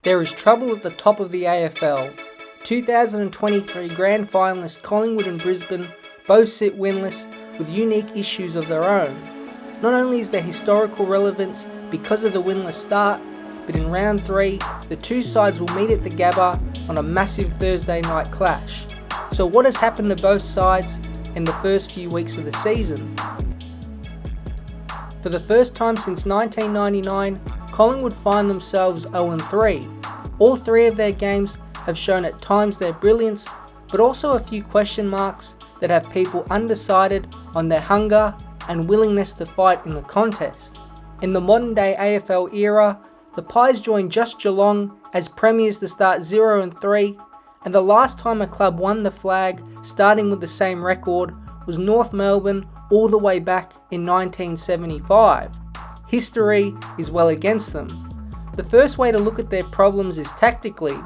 There is trouble at the top of the AFL. 2023 grand finalists Collingwood and Brisbane both sit winless with unique issues of their own. Not only is there historical relevance because of the winless start, but in round 3, the two sides will meet at the Gabba on a massive Thursday night clash. So what has happened to both sides in the first few weeks of the season? For the first time since 1999, Collingwood find themselves 0-3. All three of their games have shown at times their brilliance, but also a few question marks that have people undecided on their hunger and willingness to fight in the contest. In the modern day AFL era, the Pies joined just Geelong as premiers to start 0-3, and the last time a club won the flag starting with the same record was North Melbourne all the way back in 1975. History is well against them. The first way to look at their problems is tactically.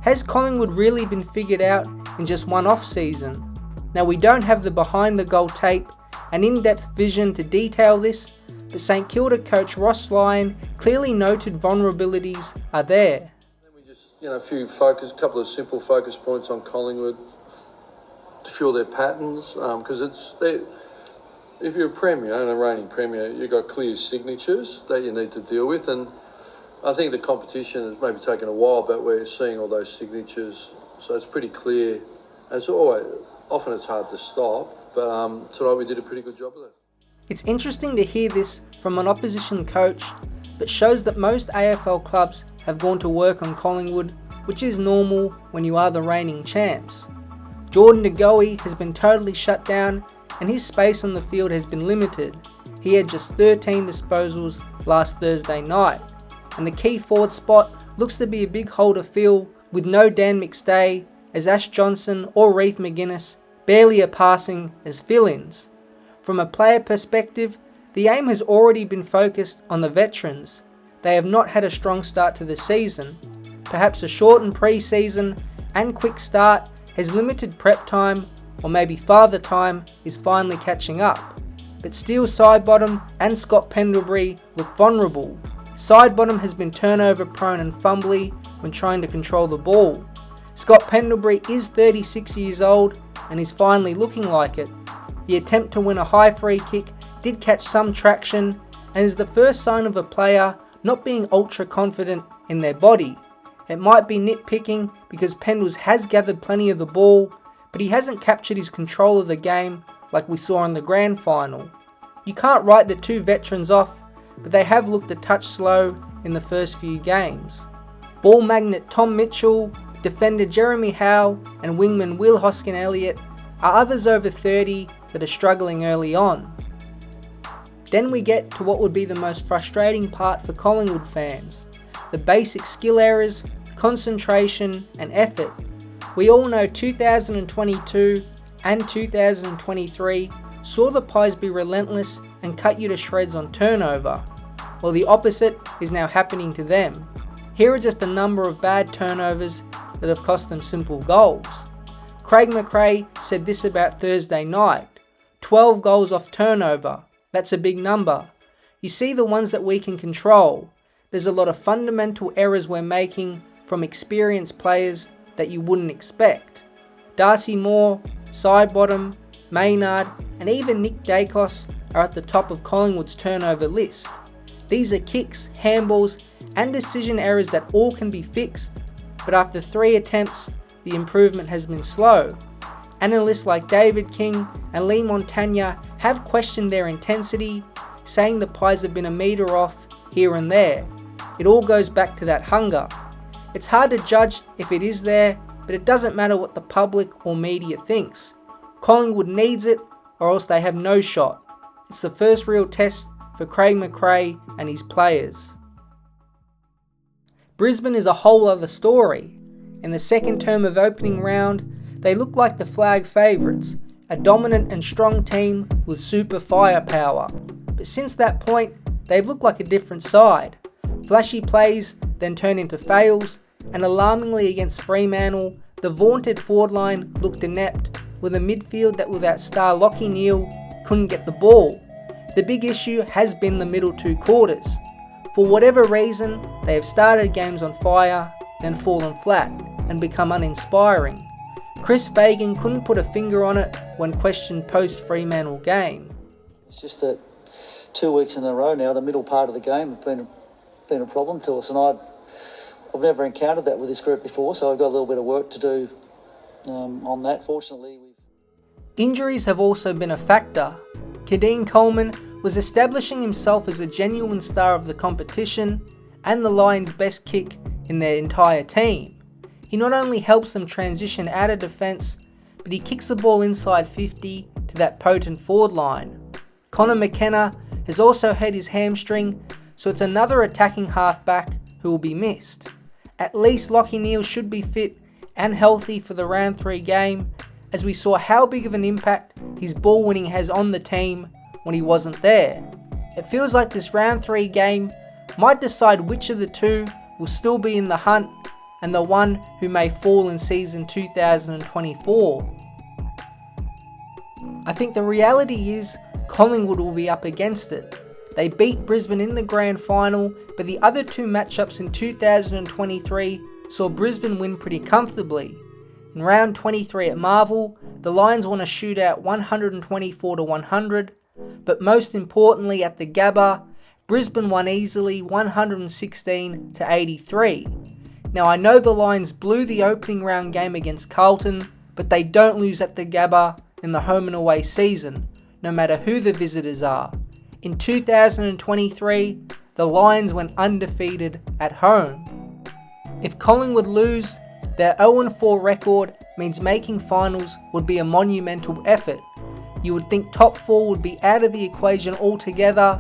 Has Collingwood really been figured out in just one off-season? Now, we don't have the behind the goal tape and in-depth vision to detail this, but St Kilda coach Ross Lyon clearly noted vulnerabilities are there. We just, a couple of simple focus points on Collingwood to feel their patterns, because if you're a premier and a reigning premier, you've got clear signatures that you need to deal with, and I think the competition has maybe taken a while, but we're seeing all those signatures, so it's pretty clear. As always, often it's hard to stop, but tonight we did a pretty good job of that. It's interesting to hear this from an opposition coach, but shows that most AFL clubs have gone to work on Collingwood, which is normal when you are the reigning champs. Jordan De Goey has been totally shut down, and his space on the field has been limited. He had just 13 disposals last Thursday night, and the key forward spot looks to be a big hole to fill with no Dan McStay, as Ash Johnson or Reith McGuinness barely are passing as fill-ins. From a player perspective, the aim has already been focused on the veterans. They have not had a strong start to the season. Perhaps a shortened pre-season and quick start has limited prep time, or maybe father time is finally catching up. But Steele Sidebottom and Scott Pendlebury look vulnerable. Sidebottom has been turnover prone and fumbly when trying to control the ball. Scott Pendlebury is 36 years old and is finally looking like it. The attempt to win a high free kick did catch some traction and is the first sign of a player not being ultra confident in their body. It might be nitpicking because Pendles has gathered plenty of the ball, but he hasn't captured his control of the game like we saw in the grand final. You can't write the two veterans off, but they have looked a touch slow in the first few games. Ball magnet Tom Mitchell, defender Jeremy Howe and wingman Will Hoskin-Elliott are others over 30 that are struggling early on. Then we get to what would be the most frustrating part for Collingwood fans: the basic skill errors, concentration and effort. We all know 2022 and 2023 saw the Pies be relentless and cut you to shreds on turnover. Well, the opposite is now happening to them. Here are just a number of bad turnovers that have cost them simple goals. Craig McRae said this about Thursday night: 12 goals off turnover. That's a big number. You see the ones that we can control. There's a lot of fundamental errors we're making from experienced players that you wouldn't expect. Darcy Moore, Sidebottom, Maynard and even Nick Dacos are at the top of Collingwood's turnover list. These are kicks, handballs and decision errors that all can be fixed, but after 3 attempts, the improvement has been slow. Analysts like David King and Lee Montagna have questioned their intensity, saying the Pies have been a metre off here and there. It all goes back to that hunger. It's hard to judge if it is there, but it doesn't matter what the public or media thinks. Collingwood needs it, or else they have no shot. It's the first real test for Craig McRae and his players. Brisbane is a whole other story. In the second term of opening round, they look like the flag favourites, a dominant and strong team with super firepower. But since that point, they've looked like a different side. Flashy plays then turn into fails, and alarmingly against Fremantle, the vaunted forward line looked inept, with a midfield that without star Lachie Neale couldn't get the ball. The big issue has been the middle 2 quarters. For whatever reason, they have started games on fire, then fallen flat, and become uninspiring. Chris Fagan couldn't put a finger on it when questioned post-Fremantle game. It's just that 2 weeks in a row now, the middle part of the game have been a problem to us, and I've never encountered that with this group before, so I've got a little bit of work to do on that. Fortunately, Injuries have also been a factor. Kadeen Coleman was establishing himself as a genuine star of the competition and the Lions' best kick in their entire team. He not only helps them transition out of defence, but he kicks the ball inside 50 to that potent forward line. Connor McKenna has also hurt his hamstring, so it's another attacking halfback who will be missed. At least Lachie Neale should be fit and healthy for the round 3 game, as we saw how big of an impact his ball winning has on the team when he wasn't there. It feels like this round 3 game might decide which of the two will still be in the hunt and the one who may fall in season 2024. I think the reality is Collingwood will be up against it. They beat Brisbane in the grand final, but the other 2 matchups in 2023 saw Brisbane win pretty comfortably. In round 23 at Marvel, the Lions won a shootout 124-100, but most importantly at the Gabba, Brisbane won easily 116-83. Now I know the Lions blew the opening round game against Carlton, but they don't lose at the Gabba in the home and away season, no matter who the visitors are. In 2023, the Lions went undefeated at home. If Collingwood lose, their 0-4 record means making finals would be a monumental effort. You would think top 4 would be out of the equation altogether,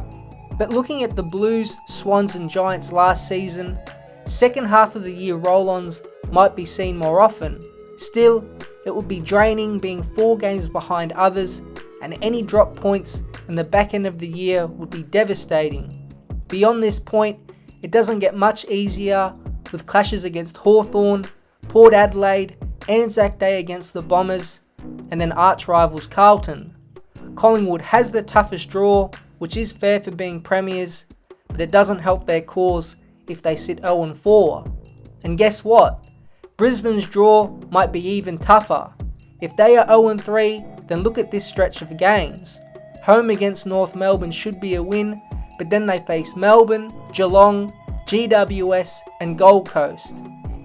but looking at the Blues, Swans and Giants last season, second half of the year roll-ons might be seen more often. Still, it would be draining being 4 games behind others, and any drop points in the back end of the year would be devastating. Beyond this point, it doesn't get much easier with clashes against Hawthorn, Port Adelaide, Anzac Day against the Bombers, and then arch rivals Carlton. Collingwood has the toughest draw, which is fair for being premiers, but it doesn't help their cause if they sit 0-4. And guess what? Brisbane's draw might be even tougher. If they are 0-3, then look at this stretch of games. Home against North Melbourne should be a win, but then they face Melbourne, Geelong, GWS and Gold Coast.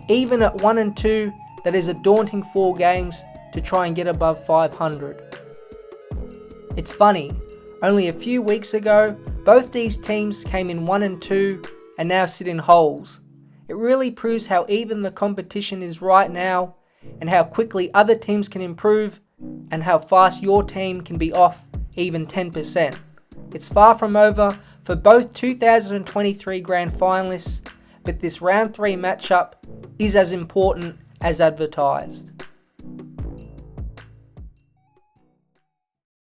Even at 1-2, that is a daunting 4 games to try and get above 500. It's funny, only a few weeks ago, both these teams came in 1-2 and now sit in holes. It really proves how even the competition is right now, and how quickly other teams can improve, and how fast your team can be off even 10%. It's far from over for both 2023 grand finalists, but this round 3 matchup is as important as advertised.